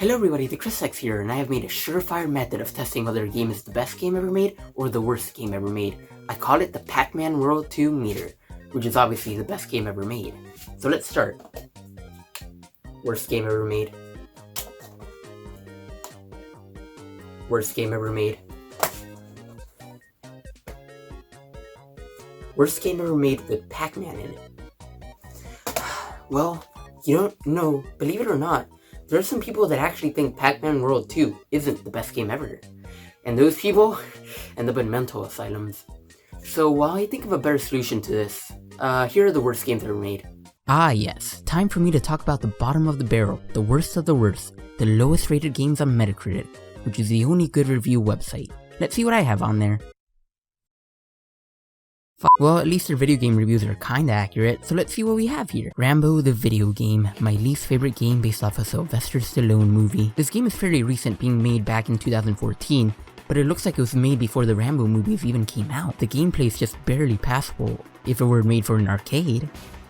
Hello everybody, TheChrisDex here, and I have made a surefire method of testing whether a game is the best game ever made or the worst game ever made. I call it the Pac-Man World 2 meter, which is obviously the best game ever made. So let's start. Worst game ever made. Worst game ever made. Worst game ever made with Pac-Man in it. Well, you don't know, believe it or not, there are some people that actually think Pac-Man World 2 isn't the best game ever. And those people end up in mental asylums. So while I think of a better solution to this, here are the worst games ever made. Ah yes, time for me to talk about the bottom of the barrel, the worst of the worst, the lowest rated games on Metacritic, which is the only good review website. Let's see what I have on there. Well, at least their video game reviews are kinda accurate, so let's see what we have here. Rambo the video game, my least favorite game based off a Sylvester Stallone movie. This game is fairly recent, being made back in 2014, but it looks like it was made before the Rambo movies even came out. The gameplay is just barely passable if it were made for an arcade.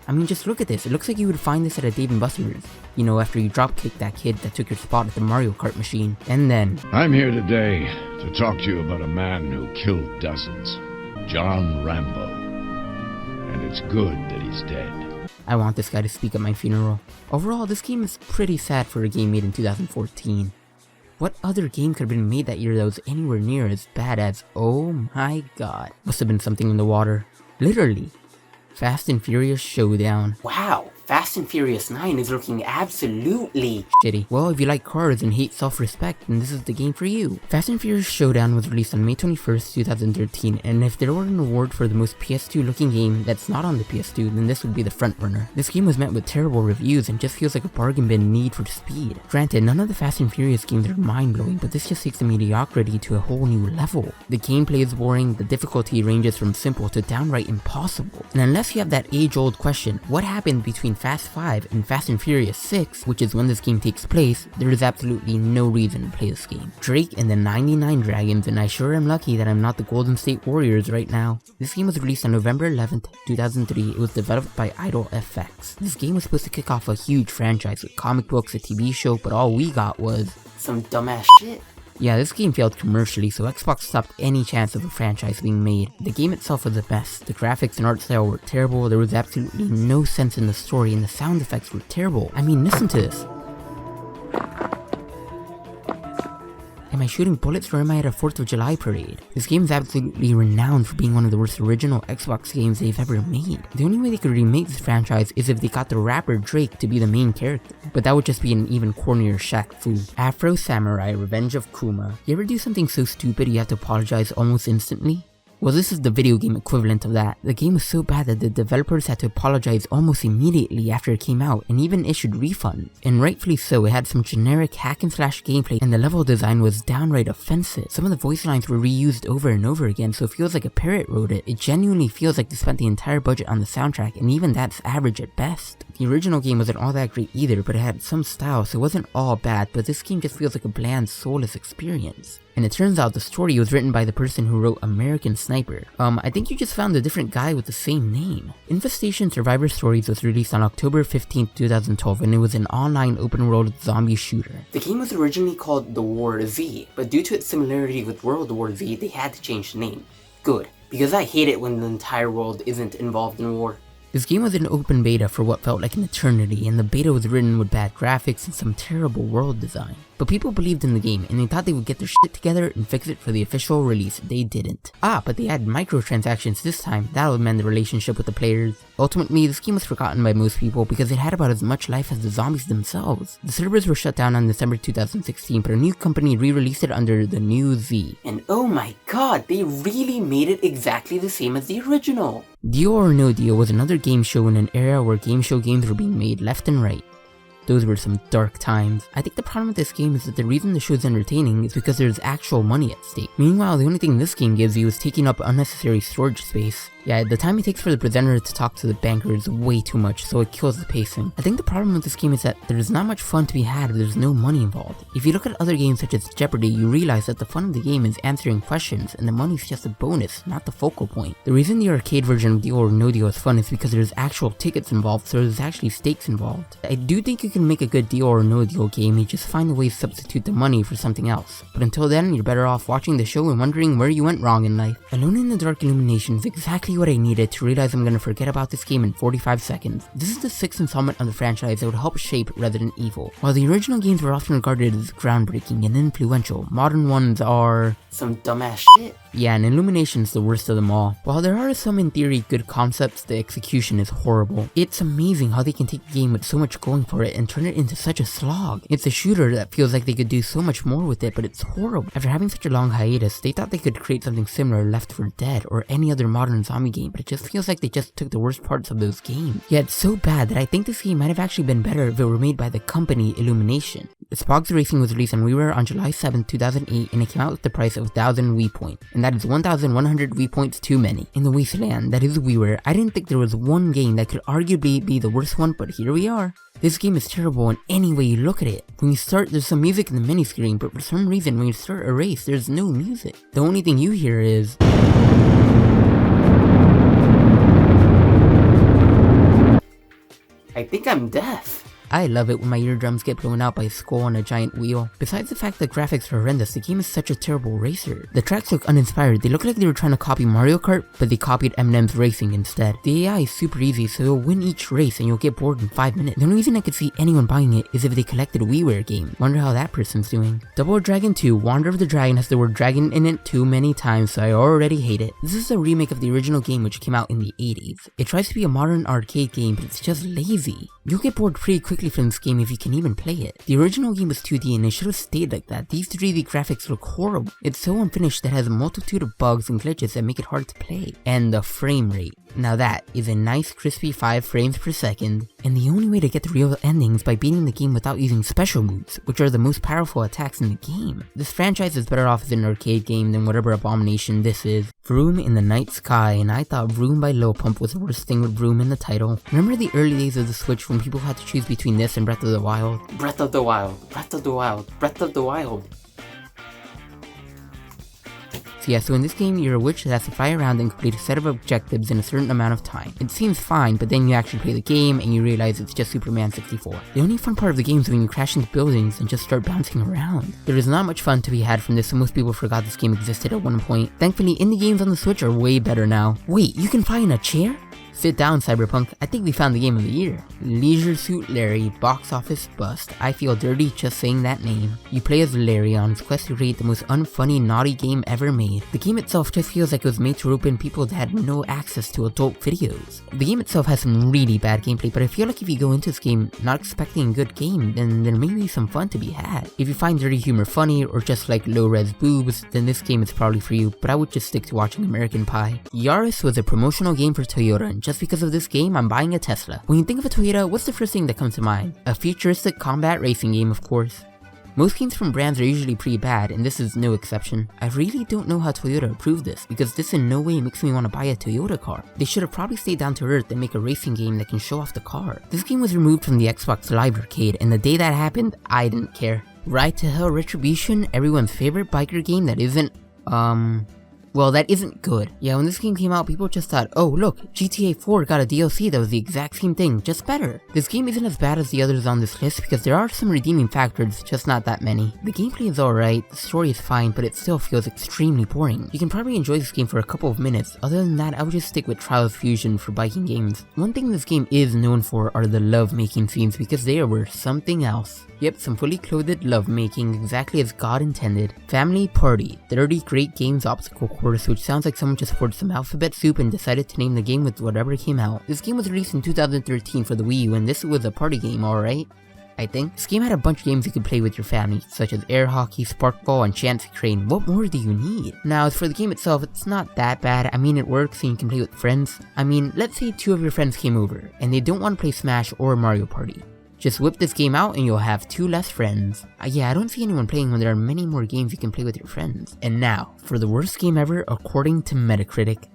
I mean, just look at this, it looks like you would find this at a Dave & Buster's. You know, after you dropkick that kid that took your spot at the Mario Kart machine, and then... I'm here today to talk to you about a man who killed dozens. John Rambo. And it's good that he's dead. I want this guy to speak at my funeral. Overall, this game is pretty sad for a game made in 2014. What other game could have been made that year that was anywhere near as bad as, oh my god. Must have been something in the water. Literally. Fast and Furious Showdown. Wow, Fast and Furious 9 is looking absolutely shitty. Well, if you like cars and hate self-respect, then this is the game for you. Fast and Furious Showdown was released on May 21st, 2013, and if there were an award for the most PS2 looking game that's not on the PS2, then this would be the frontrunner. This game was met with terrible reviews and just feels like a bargain bin Need for Speed. Granted, none of the Fast and Furious games are mind-blowing, but this just takes the mediocrity to a whole new level. The gameplay is boring, the difficulty ranges from simple to downright impossible. And unless you have that age-old question, what happened between Fast 5 and Fast and Furious 6, which is when this game takes place, there is absolutely no reason to play this game. Drake and the 99 Dragons, and I sure am lucky that I'm not the Golden State Warriors right now. This game was released on November 11th, 2003. It was developed by Idle FX. This game was supposed to kick off a huge franchise with comic books, a TV show, but all we got was some dumbass shit. Yeah, this game failed commercially, so Xbox stopped any chance of a franchise being made. The game itself was a mess. The graphics and art style were terrible, there was absolutely no sense in the story, and the sound effects were terrible. I mean, listen to this. Am I shooting bullets or am I at a 4th of July parade? This game is absolutely renowned for being one of the worst original Xbox games they've ever made. The only way they could remake this franchise is if they got the rapper Drake to be the main character, but that would just be an even cornier Shaq Fu. Afro Samurai Revenge of Kuma. You ever do something so stupid you have to apologize almost instantly? Well, this is the video game equivalent of that. The game was so bad that the developers had to apologize almost immediately after it came out and even issued refunds. And rightfully so, it had some generic hack and slash gameplay and the level design was downright offensive. Some of the voice lines were reused over and over again, so it feels like a parrot wrote it. It genuinely feels like they spent the entire budget on the soundtrack, and even that's average at best. The original game wasn't all that great either, but it had some style, so it wasn't all bad, but this game just feels like a bland, soulless experience. And it turns out the story was written by the person who wrote American Sniper. I think you just found a different guy with the same name. Infestation Survivor Stories was released on October 15th, 2012, and it was an online open-world zombie shooter. The game was originally called The War Z, but due to its similarity with World War Z, they had to change the name. Good, because I hate it when the entire world isn't involved in war. This game was an open beta for what felt like an eternity, and the beta was written with bad graphics and some terrible world design. But people believed in the game, and they thought they would get their shit together and fix it for the official release. They didn't. But they had microtransactions this time. That would mend the relationship with the players. Ultimately, this game was forgotten by most people because it had about as much life as the zombies themselves. The servers were shut down on December 2016, but a new company re-released it under the new Z. And oh my god, they really made it exactly the same as the original. Deal or No Deal was another game show in an era where game show games were being made left and right. Those were some dark times. I think the problem with this game is that the reason the show is entertaining is because there's actual money at stake. Meanwhile, the only thing this game gives you is taking up unnecessary storage space. Yeah, the time it takes for the presenter to talk to the banker is way too much, so it kills the pacing. I think the problem with this game is that there's not much fun to be had if there's no money involved. If you look at other games such as Jeopardy, you realize that the fun of the game is answering questions, and the money's just a bonus, not the focal point. The reason the arcade version of Deal or No Deal is fun is because there's actual tickets involved, so there's actually stakes involved. I do think you can make a good Deal or No Deal game, you just find a way to substitute the money for something else. But until then, you're better off watching the show and wondering where you went wrong in life. Alone in the Dark Illumination is exactly what I needed to realize I'm gonna forget about this game in 45 seconds. This is the 6th installment of the franchise that would help shape Resident Evil. While the original games were often regarded as groundbreaking and influential, modern ones are some dumbass shit. Yeah, and Illumination's the worst of them all. While there are some in theory good concepts, the execution is horrible. It's amazing how they can take a game with so much going for it and turn it into such a slog. It's a shooter that feels like they could do so much more with it, but it's horrible. After having such a long hiatus, they thought they could create something similar Left 4 Dead or any other modern zombie game, but it just feels like they just took the worst parts of those games. Yeah, it's so bad that I think this game might have actually been better if it were made by the company Illumination. Spogs Racing was released on WiiWare on July 7, 2008, and it came out with the price of 1,000 Wii points, and that is 1,100 Wii points too many. In the wasteland that is WiiWare, I didn't think there was one game that could arguably be the worst one, but here we are. This game is terrible in any way you look at it. When you start, there's some music in the mini screen, but for some reason when you start a race, there's no music. The only thing you hear is I think I'm deaf. I love it when my eardrums get blown out by a skull on a giant wheel. Besides the fact that graphics are horrendous, the game is such a terrible racer. The tracks look uninspired. They look like they were trying to copy Mario Kart, but they copied Eminem's racing instead. The AI is super easy, so you'll win each race and you'll get bored in 5 minutes. The only reason I could see anyone buying it is if they collected a WiiWare game. Wonder how that person's doing. Double Dragon 2 Wander of the Dragon has the word dragon in it too many times, so I already hate it. This is a remake of the original game which came out in the 80s. It tries to be a modern arcade game, but it's just lazy. You'll get bored pretty quickly from this game if you can even play it. The original game was 2D and it should have stayed like that. These 3D graphics look horrible. It's so unfinished that it has a multitude of bugs and glitches that make it hard to play. And the frame rate. Now that is a nice crispy 5 frames per second. And the only way to get the real ending is by beating the game without using special moves, which are the most powerful attacks in the game. This franchise is better off as an arcade game than whatever abomination this is. Vroom in the Night Sky, and I thought Vroom by Lil Pump was the worst thing with Vroom in the title. Remember the early days of the Switch when people had to choose between this and Breath of the Wild? Breath of the Wild, Breath of the Wild, Breath of the Wild. So yeah, so in this game, you're a witch that has to fly around and complete a set of objectives in a certain amount of time. It seems fine, but then you actually play the game and you realize it's just Superman 64. The only fun part of the game is when you crash into buildings and just start bouncing around. There is not much fun to be had from this, so most people forgot this game existed at one point. Thankfully, indie games on the Switch are way better now. Wait, you can fly in a chair? Sit down, Cyberpunk. I think we found the game of the year. Leisure Suit Larry, box office bust. I feel dirty just saying that name. You play as Larry on his quest to create the most unfunny, naughty game ever made. The game itself just feels like it was made to rope in people that had no access to adult videos. The game itself has some really bad gameplay, but I feel like if you go into this game not expecting a good game, then there may be some fun to be had. If you find dirty humor funny, or just like low-res boobs, then this game is probably for you, but I would just stick to watching American Pie. Yaris was a promotional game for Toyota, and just because of this game, I'm buying a Tesla. When you think of a Toyota, what's the first thing that comes to mind? A futuristic combat racing game, of course. Most games from brands are usually pretty bad, and this is no exception. I really don't know how Toyota approved this, because this in no way makes me want to buy a Toyota car. They should have probably stayed down to earth and make a racing game that can show off the car. This game was removed from the Xbox Live Arcade, and the day that happened, I didn't care. Ride to Hell Retribution, everyone's favorite biker game that isn't, well, that isn't good. Yeah, when this game came out, people just thought, oh look, GTA 4 got a DLC that was the exact same thing, just better. This game isn't as bad as the others on this list because there are some redeeming factors, just not that many. The gameplay is alright, the story is fine, but it still feels extremely boring. You can probably enjoy this game for a couple of minutes. Other than that, I would just stick with Trials Fusion for biking games. One thing this game is known for are the love-making scenes because they were something else. Yep, some fully clothed lovemaking exactly as God intended. Family Party, 30 Great Games obstacle course, which sounds like someone just poured some alphabet soup and decided to name the game with whatever came out. This game was released in 2013 for the Wii U, and this was a party game, alright? I think. This game had a bunch of games you could play with your family, such as air hockey, sparkball, and Chancy Crane. What more do you need? Now, as for the game itself, it's not that bad. I mean, it works and you can play with friends. I mean, let's say 2 of your friends came over, and they don't want to play Smash or Mario Party. Just whip this game out and you'll have 2 less friends. Yeah, I don't see anyone playing when there are many more games you can play with your friends. And now, for the worst game ever according to Metacritic.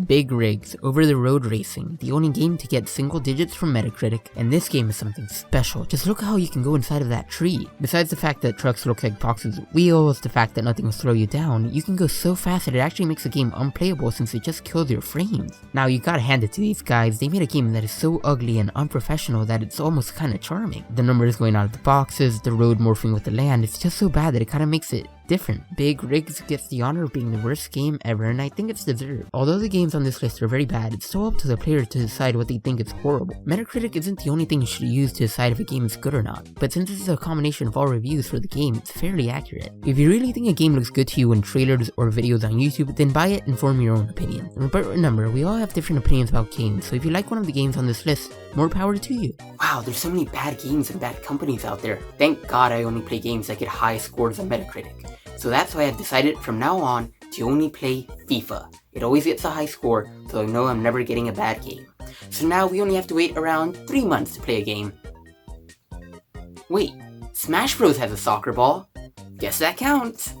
Big rigs, over-the-road racing, the only game to get single digits from Metacritic, and this game is something special. Just look how you can go inside of that tree. Besides the fact that trucks look like boxes with wheels, the fact that nothing will slow you down, you can go so fast that it actually makes the game unplayable since it just kills your frames. Now you gotta hand it to these guys, they made a game that is so ugly and unprofessional that it's almost kinda charming. The numbers going out of the boxes, the road morphing with the land, it's just so bad that it kinda makes it different. Big Rigs gets the honor of being the worst game ever, and I think it's deserved. Although the games on this list are very bad, it's still up to the player to decide what they think is horrible. Metacritic isn't the only thing you should use to decide if a game is good or not, but since this is a combination of all reviews for the game, it's fairly accurate. If you really think a game looks good to you in trailers or videos on YouTube, then buy it and form your own opinion. But remember, we all have different opinions about games, so if you like one of the games on this list, more power to you. Wow, there's so many bad games and bad companies out there. Thank God I only play games that get high scores on Metacritic. So that's why I've decided from now on to only play FIFA. It always gets a high score, so I know I'm never getting a bad game. So now we only have to wait around 3 months to play a game. Wait, Smash Bros has a soccer ball? Guess that counts.